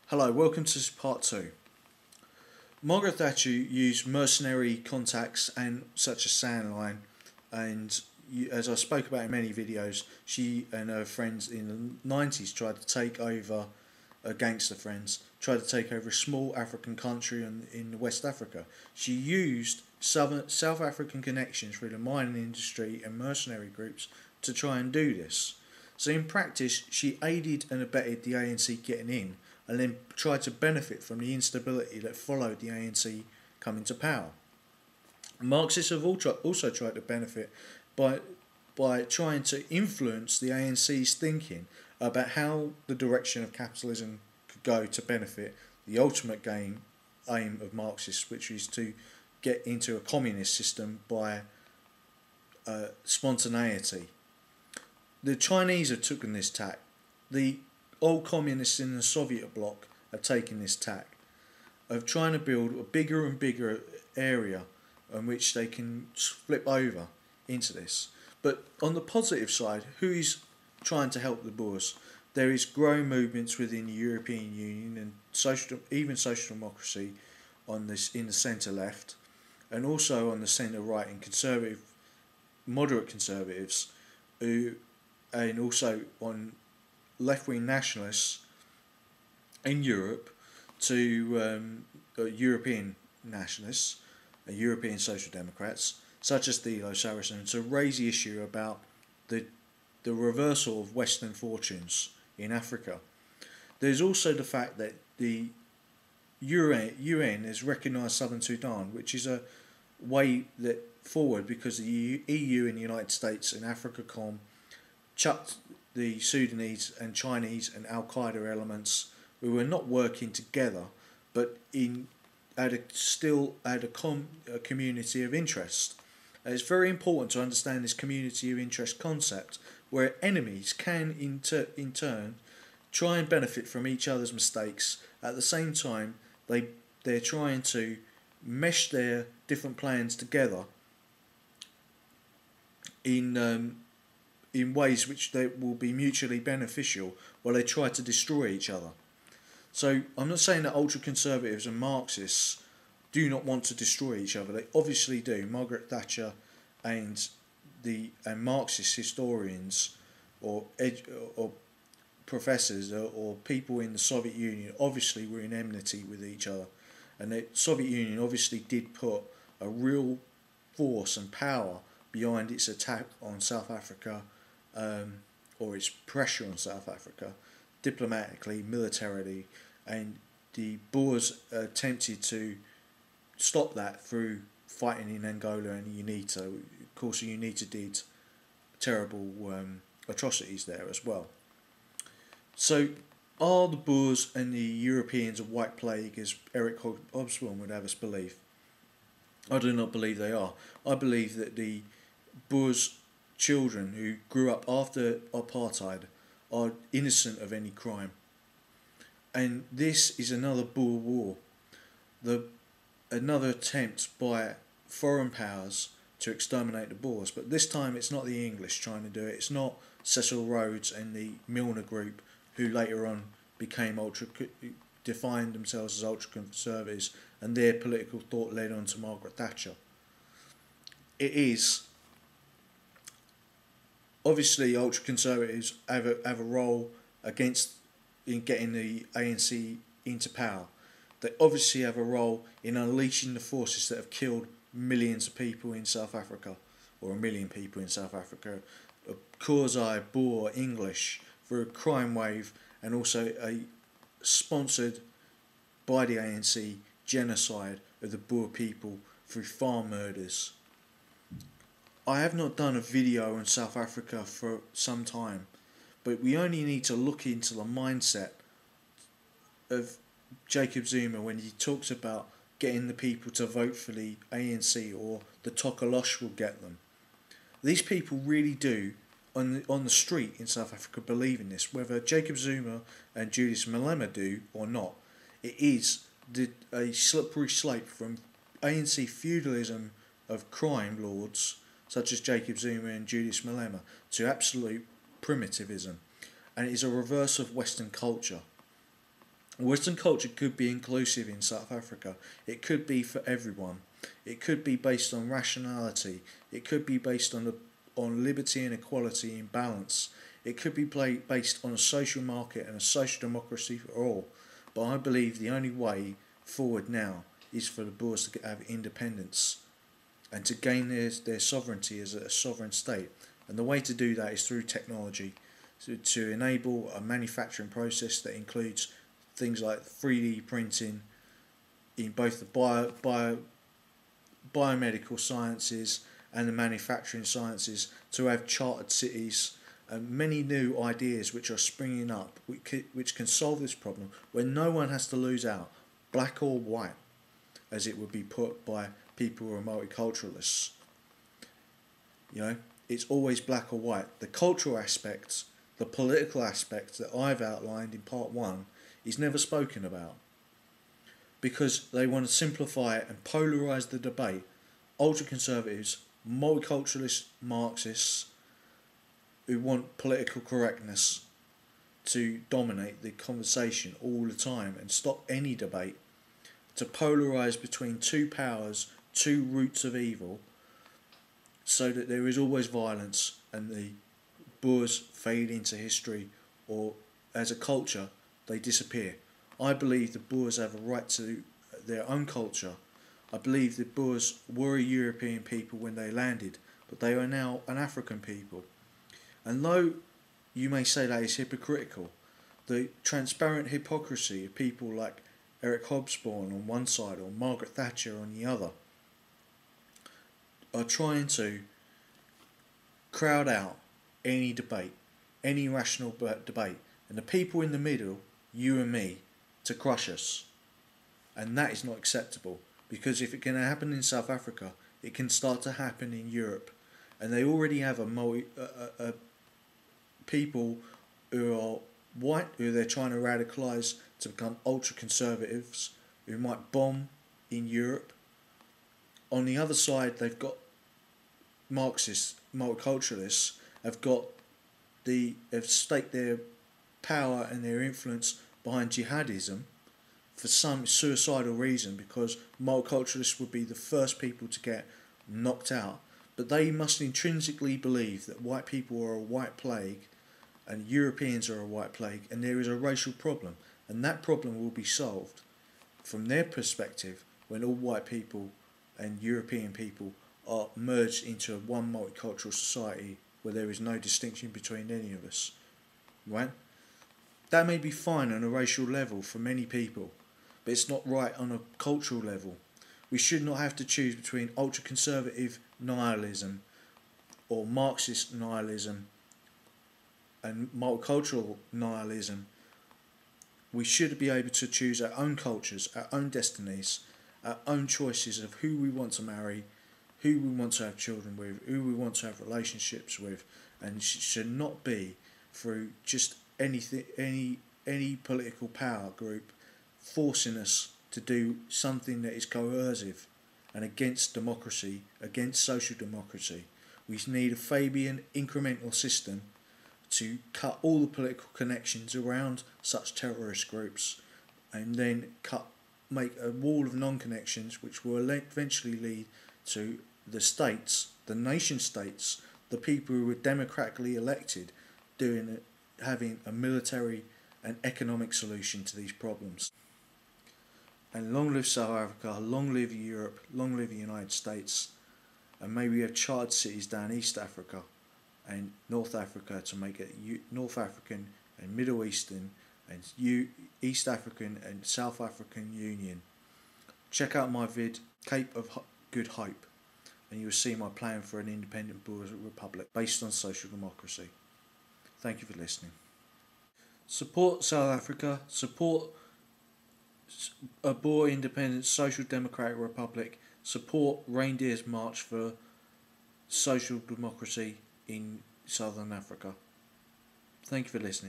Hello, welcome to part 2. Margaret Thatcher used mercenary contacts and such as Sandline, and as I spoke about in many videos, she and her friends in the 90s tried to take over, gangster friends, tried to take over a small African country in West Africa. She used South African connections through the mining industry and mercenary groups to try and do this. So in practice, she aided and abetted the ANC getting in, and then tried to benefit from the instability that followed the ANC coming to power. Marxists have also tried to benefit by trying to influence the ANC's thinking about how the direction of capitalism could go to benefit the ultimate aim of Marxists, which is to get into a communist system by spontaneity. The Chinese have taken this tack. The old communists in the Soviet bloc have taken this tack of trying to build a bigger and bigger area on which they can flip over into this. But on the positive side, who is trying to help the Boers? There is growing movements within the European Union and even social democracy on this in the centre left, and also on the centre right in conservative, moderate conservatives, and also on left-wing nationalists in Europe to European nationalists, European social democrats, such as Thilo Saracen, to raise the issue about the reversal of Western fortunes in Africa. There's also the fact that the UN has recognised Southern Sudan, which is a way that forward because the EU and the United States and AfricaCom chucked the Sudanese and Chinese and Al-Qaeda elements who were not working together, but still had a community of interest. And it's very important to understand this community of interest concept, where enemies can in turn try and benefit from each other's mistakes. At the same time, they're trying to mesh their different plans together in ways which they will be mutually beneficial while they try to destroy each other. So I'm not saying that ultra-conservatives and Marxists do not want to destroy each other. They obviously do. Margaret Thatcher and Marxist historians or professors or people in the Soviet Union obviously were in enmity with each other. And the Soviet Union obviously did put a real force and power behind its attack on South Africa, or its pressure on South Africa, diplomatically, militarily, and the Boers attempted to stop that through fighting in Angola and UNITA. Of course, UNITA did terrible atrocities there as well. So, are the Boers and the Europeans a white plague, as Eric Hobsbawm would have us believe? I do not believe they are. I believe that the Boers' children who grew up after apartheid are innocent of any crime. And this is another Boer war. Another attempt by foreign powers to exterminate the Boers. But this time it's not the English trying to do it. It's not Cecil Rhodes and the Milner Group, who later on defined themselves as ultra-conservatives, and their political thought led on to Margaret Thatcher. It is obviously ultra-conservatives have a role in getting the ANC into power. They obviously have a role in unleashing the forces that have killed millions of people in South Africa, or 1 million people in South Africa, a quasi-Boer English, for a crime wave, and also a sponsored by the ANC genocide of the Boer people through farm murders. I have not done a video on South Africa for some time, but we only need to look into the mindset of Jacob Zuma when he talks about getting the people to vote for the ANC, or the Tokolosh will get them. These people really do, on the street in South Africa, believe in this. Whether Jacob Zuma and Julius Malema do or not, it is a slippery slope from ANC feudalism of crime lords such as Jacob Zuma and Julius Malema to absolute primitivism, and it is a reverse of Western culture. Western culture could be inclusive in South Africa. It could be for everyone. It could be based on rationality. It could be based on liberty and equality in balance. It could be based on a social market and a social democracy for all. But I believe the only way forward now is for the Boers to have independence and to gain their sovereignty as a sovereign state. And the way to do that is through technology, to enable a manufacturing process that includes things like 3D printing in both the biomedical sciences and the manufacturing sciences, to have chartered cities and many new ideas which are springing up which can solve this problem where no one has to lose out, black or white, as it would be put by people who are multiculturalists. You know, it's always black or white. The cultural aspects, the political aspects that I've outlined in part 1 is never spoken about because they want to simplify it and polarise the debate. Ultra-conservatives, multiculturalist Marxists who want political correctness to dominate the conversation all the time and stop any debate, to polarise between two powers, two roots of evil, so that there is always violence and the Boers fade into history, or as a culture they disappear. I believe the Boers have a right to their own culture. I believe the Boers were a European people when they landed, but they are now an African people. And though you may say that is hypocritical, the transparent hypocrisy of people like Eric Hobsbawm on one side or Margaret Thatcher on the other are trying to crowd out any debate, any rational debate, and the people in the middle, you and me, to crush us. And that is not acceptable, because if it can happen in South Africa, it can start to happen in Europe. And they already have a people who are white, who they're trying to radicalise to become ultra-conservatives, who might bomb in Europe. On the other side, they've got Marxists, multiculturalists, have staked their power and their influence behind jihadism for some suicidal reason, because multiculturalists would be the first people to get knocked out. But they must intrinsically believe that white people are a white plague and Europeans are a white plague, and there is a racial problem, and that problem will be solved from their perspective when all white people and European people are merged into one multicultural society where there is no distinction between any of us. Right? That may be fine on a racial level for many people, but it's not right on a cultural level. We should not have to choose between ultra-conservative nihilism or Marxist nihilism and multicultural nihilism. We should be able to choose our own cultures, our own destinies, our own choices of who we want to marry, who we want to have children with, who we want to have relationships with, and it should not be through just any political power group forcing us to do something that is coercive and against democracy, against social democracy. We need a Fabian incremental system to cut all the political connections around such terrorist groups, and then make a wall of non-connections which will eventually lead to the states, the nation states, the people who were democratically elected, having a military and economic solution to these problems. And long live South Africa, long live Europe, long live the United States, and may we have chartered cities down East Africa and North Africa to make it North African and Middle Eastern and East African and South African Union. Check out my vid, Cape of Good Hope, and you will see my plan for an independent Boer republic based on social democracy. Thank you for listening. Support South Africa, support a Boer independent social democratic republic, support Reindeer's March for social democracy in Southern Africa. Thank you for listening.